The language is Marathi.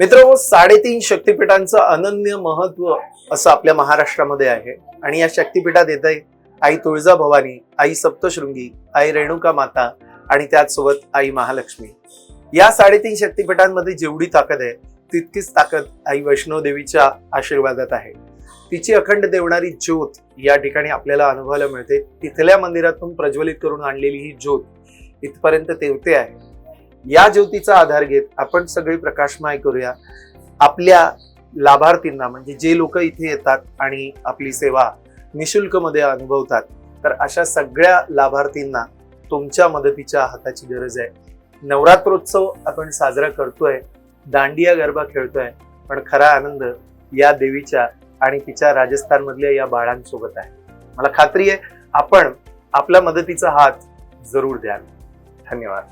मित्रांनो, 3.5 शक्तिपीठांचं अनन्य महत्व असं आपल्या महाराष्ट्रामध्ये आहे. आणि या शक्तिपीठात येत आहे आई तुळजाभवानी, आई सप्तशृंगी, आई रेणुका माता आणि त्याचसोबत आई महालक्ष्मी. या 3.5 शक्तिपीठांमध्ये जेवढी ताकद आहे तितकीच ताकद आई वैष्णोदेवीच्या आशीर्वादात आहे. तिची अखंड देवणारी ज्योत या ठिकाणी आपल्याला अनुभवायला मिळते. तिथल्या मंदिरातून प्रज्वलित करून आणलेली ही ज्योत इथपर्यंत तेवते आहे. या ज्योतीचा आधार घेत आपण सगळे प्रकाशमय करूया. आपल्या लाभार्थींना, म्हणजे जे लोक इथे येतात आणि आपली सेवा निशुल्क मध्ये अनुभवतात, तर अशा सगळ्या लाभार्थींना तुमच्या मदतीच्या हाताची गरज आहे. नवरात्रोत्सव आपण साजरा करतोय, दांडिया गरबा खेळतोय, पण खरा आनंद या देवीच्या आणि तिच्या राजस्थान मधल्या या बाळांसोबत आहे. मला खात्री आहे आपण आपल्या मदतीचा हात जरूर द्याल. धन्यवाद.